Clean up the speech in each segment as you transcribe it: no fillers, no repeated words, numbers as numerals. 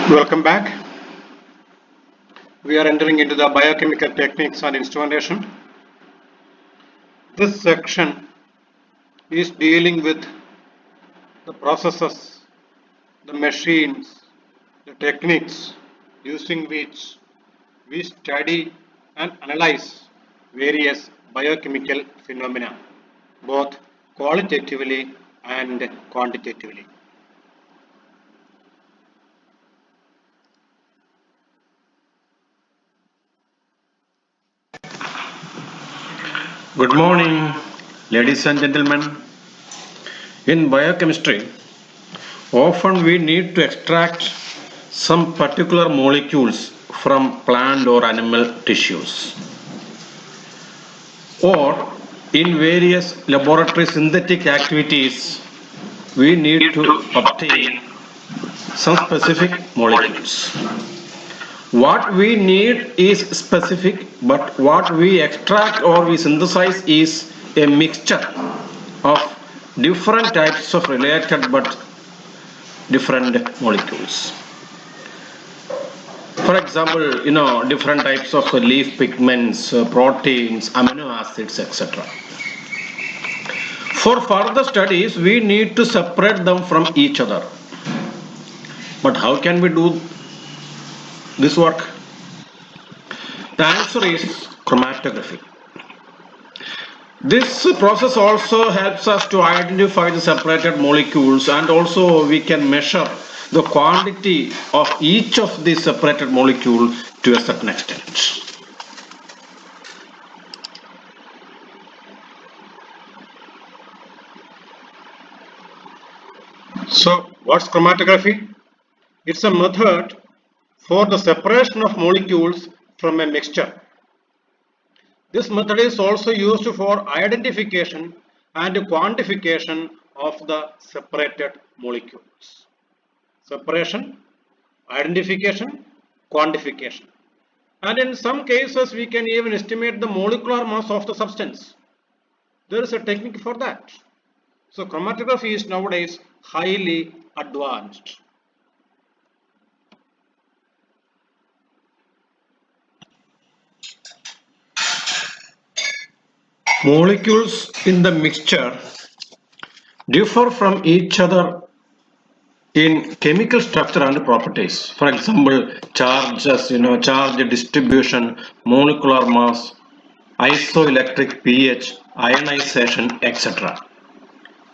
Welcome back. We are entering into the biochemical techniques and instrumentation. This section is dealing with the processes, the machines, the techniques using which we study and analyze various biochemical phenomena, both qualitatively and quantitatively. Good morning, ladies and gentlemen. In biochemistry, often we need to extract some particular molecules from plant or animal tissues. Or in various laboratory synthetic activities, we need to obtain some specific molecules. What we need is specific, but what we extract or we synthesize is a mixture of different types of related but different molecules. For example, different types of leaf pigments, proteins, amino acids, etc. For further studies, we need to separate them from each other. But how can we do this work? The answer is chromatography. This process also helps us to identify the separated molecules, and also we can measure the quantity of each of these separated molecules to a certain extent. So, what's chromatography? It's a method for the separation of molecules from a mixture. This method is also used for identification and quantification of the separated molecules. Separation, identification, quantification. And in some cases, we can even estimate the molecular mass of the substance. There is a technique for that. So, chromatography is nowadays highly advanced. Molecules in the mixture differ from each other in chemical structure and properties. For example, charges, charge distribution, molecular mass, isoelectric pH, ionization, etc.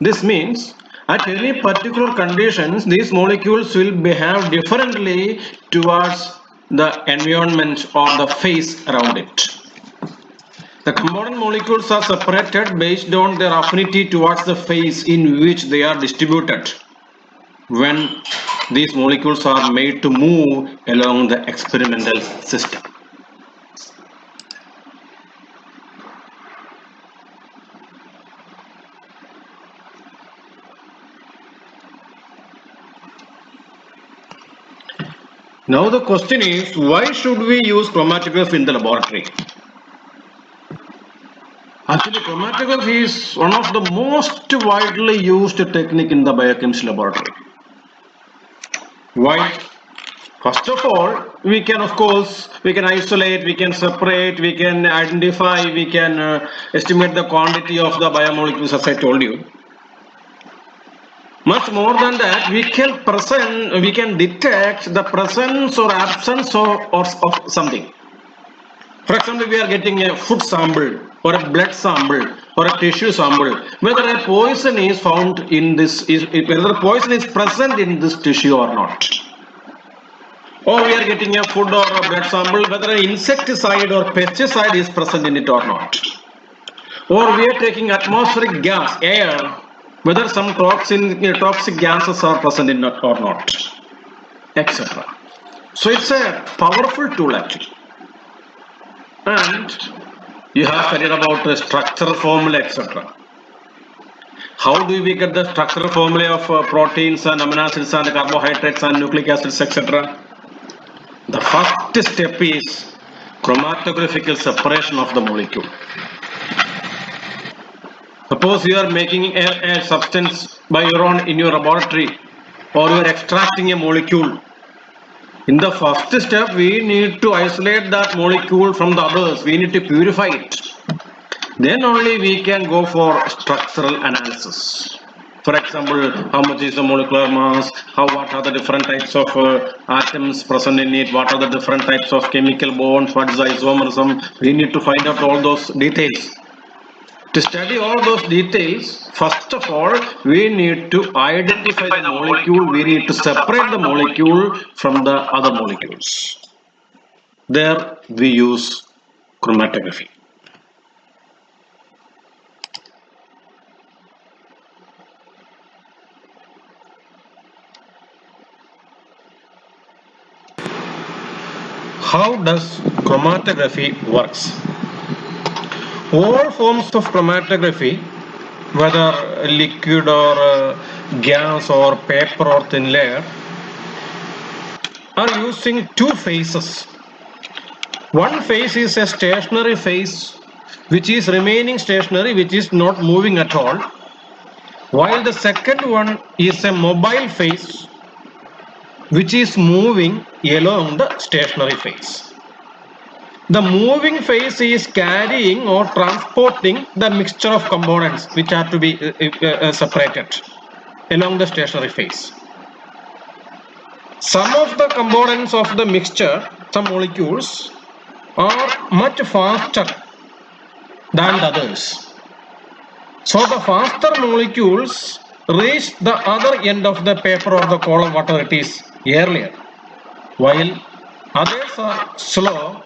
This means at any particular conditions, these molecules will behave differently towards the environment or the phase around it. The component molecules are separated based on their affinity towards the phase in which they are distributed when these molecules are made to move along the experimental system. Now the question is, why should we use chromatography in the laboratory? Actually, chromatography is one of the most widely used technique in the biochemistry laboratory. Why? First of all, we can isolate, we can separate, we can identify, we can estimate the quantity of the biomolecules, as I told you. Much more than that, we can detect the presence or absence of something. For example, we are getting a food sample or a blood sample or a tissue sample, whether a poison is found in this, whether poison is present in this tissue or not. Or we are getting a food or a blood sample, whether an insecticide or pesticide is present in it or not. Or we are taking atmospheric gas, air, whether some toxic gases are present in it or not, etc. So it's a powerful tool actually. And you have studied about the structural formula, etc. How do we get the structural formula of proteins and amino acids and carbohydrates and nucleic acids, etc.? The first step is chromatographical separation of the molecule. Suppose you are making a substance by your own in your laboratory, or you are extracting a molecule In the first step, we need to isolate that molecule from the others. We need to purify it. Then only we can go for structural analysis. For example, how much is the molecular mass, what are the different types of atoms present in it, what are the different types of chemical bonds, what is the isomerism. We need to find out all those details. To study all those details, first of all, we need to identify the molecule, we need to separate the molecule from the other molecules. There we use chromatography. How does chromatography works? All forms of chromatography, whether liquid or gas or paper or thin layer, are using two phases. One phase is a stationary phase, which is remaining stationary, which is not moving at all, while the second one is a mobile phase, which is moving along the stationary phase. The moving phase is carrying or transporting the mixture of components which are to be separated along the stationary phase. Some of the components of the mixture, some molecules, are much faster than the others. So the faster molecules reach the other end of the paper or the column, whatever it is, earlier, while others are slow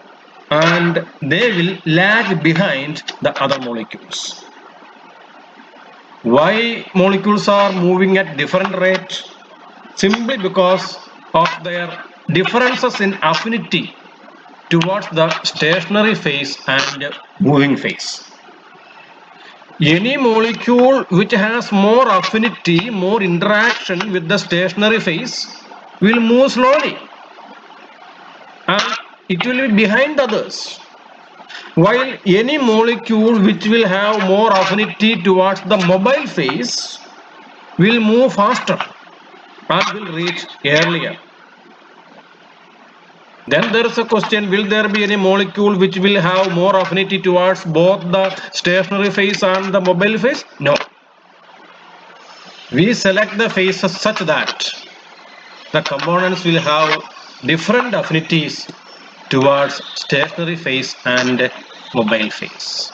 and they will lag behind the other molecules. Why molecules are moving at different rate? Simply because of their differences in affinity towards the stationary phase and moving phase. Any molecule which has more affinity, more interaction with the stationary phase will move slowly and it will be behind others. While any molecule which will have more affinity towards the mobile phase will move faster and will reach earlier. Then there is a question, will there be any molecule which will have more affinity towards both the stationary phase and the mobile phase? No. We select the phases such that the components will have different affinities towards stationary phase and mobile phase.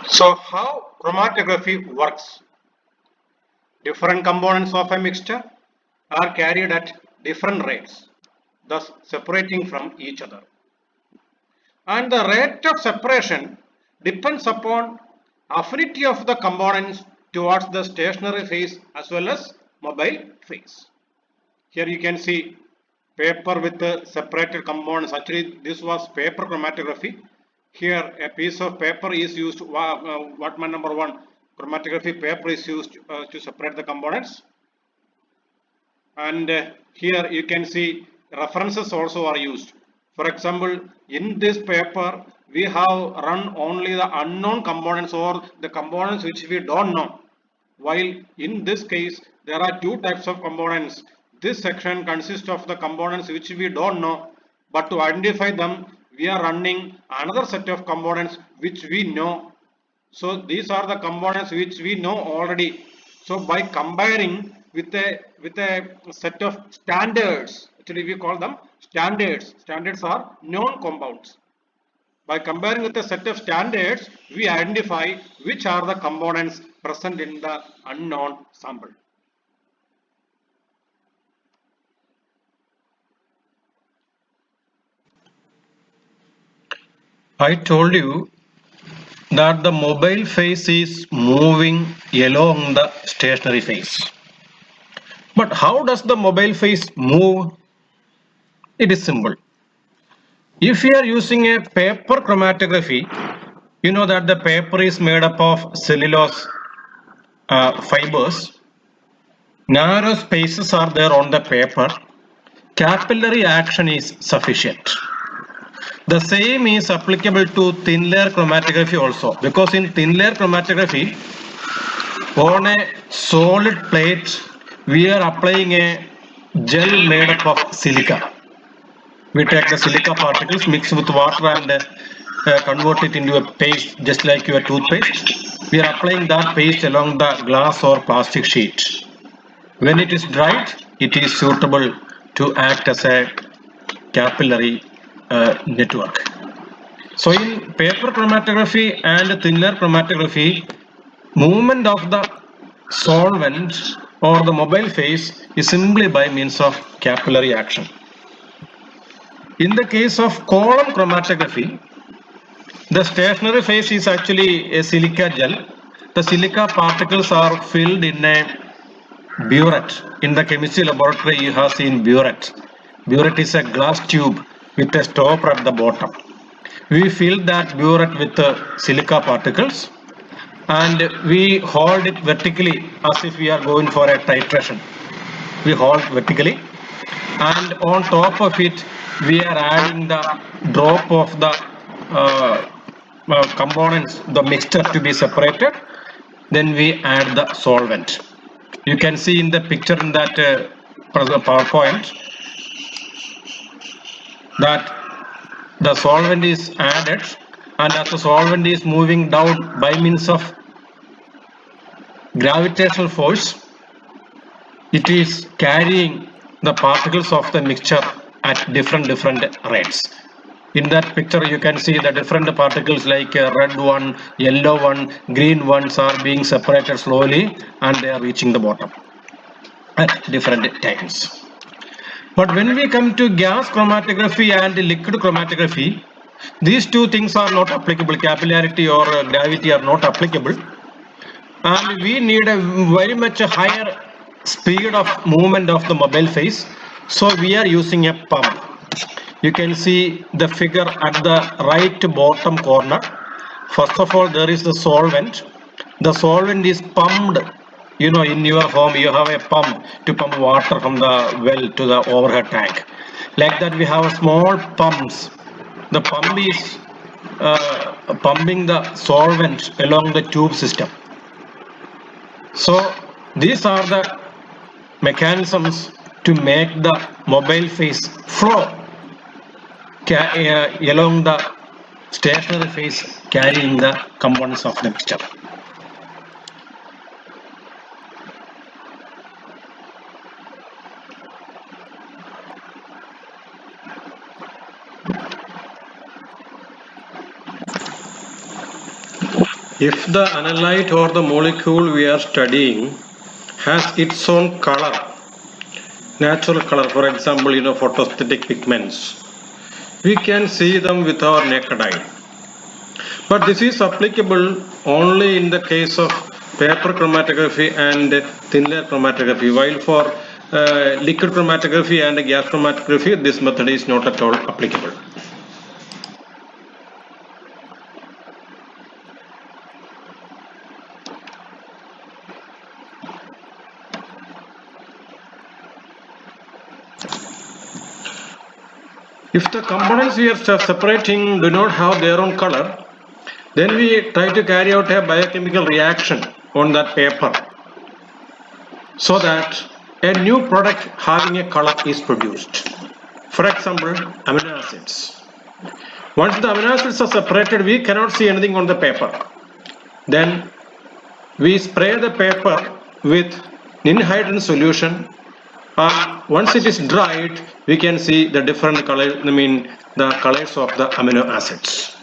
So how chromatography works? Different components of a mixture are carried at different rates, thus separating from each other. And the rate of separation depends upon affinity of the components towards the stationary phase as well as mobile phase. Here you can see paper with the separated components. Actually, this was paper chromatography. Here a piece of paper is used, Wattman number 1 chromatography paper is used to separate the components. And here you can see references also are used. For example, in this paper we have run only the unknown components or the components which we don't know. While in this case there are two types of components. This section consists of the components which we don't know, but to identify them we are running another set of components which we know. So these are the components which we know already. So by comparing with a set of standards, actually we call them standards. Standards are known compounds. By comparing with a set of standards, we identify which are the components present in the unknown sample. I told you that the mobile phase is moving along the stationary phase. But how does the mobile phase move? It is simple. If you are using a paper chromatography, you know that the paper is made up of cellulose fibers. Narrow spaces are there on the paper. Capillary action is sufficient. The same is applicable to thin layer chromatography also, because in thin layer chromatography, on a solid plate, we are applying a gel made up of silica. We take the silica particles, mix with water and convert it into a paste, just like your toothpaste. We are applying that paste along the glass or plastic sheet. When it is dried, it is suitable to act as a capillary network. So in paper chromatography and thin layer chromatography, movement of the solvent or the mobile phase is simply by means of capillary action. In the case of column chromatography, the stationary phase is actually a silica gel. The silica particles are filled in a burette. In the chemistry laboratory, you have seen burette. Burette is a glass tube with a stopper at the bottom. We fill that burette with silica particles and we hold it vertically as if we are going for a titration. We hold vertically, and on top of it we are adding the drop of the components, the mixture to be separated. Then we add the solvent. You can see in the picture in that PowerPoint that the solvent is added, and as the solvent is moving down by means of gravitational force, it is carrying the particles of the mixture at different rates. In that picture you can see the different particles like red one, yellow one, green ones are being separated slowly and they are reaching the bottom at different times. But when we come to gas chromatography and liquid chromatography, these two things are not applicable. Capillarity or gravity are not applicable, and we need a very much higher speed of movement of the mobile phase. So we are using a pump. You can see the figure at the right bottom corner. First of all, there is the solvent. The solvent is pumped. You know, in your home you have a pump to pump water from the well to the overhead tank. Like that, we have small pumps. The pump is pumping the solvent along the tube system. So these are the mechanisms to make the mobile phase flow along the stationary phase, carrying the components of the mixture. If the analyte or the molecule we are studying has its own color, natural color, for example, photosynthetic pigments, we can see them with our naked eye. But this is applicable only in the case of paper chromatography and thin layer chromatography, while for liquid chromatography and gas chromatography, this method is not at all applicable. If the components we are separating do not have their own color, then we try to carry out a biochemical reaction on that paper so that a new product having a color is produced. For example, amino acids. Once the amino acids are separated, we cannot see anything on the paper. Then we spray the paper with ninhydrin solution. Once it is dried, we can see the different colors, the colors of the amino acids.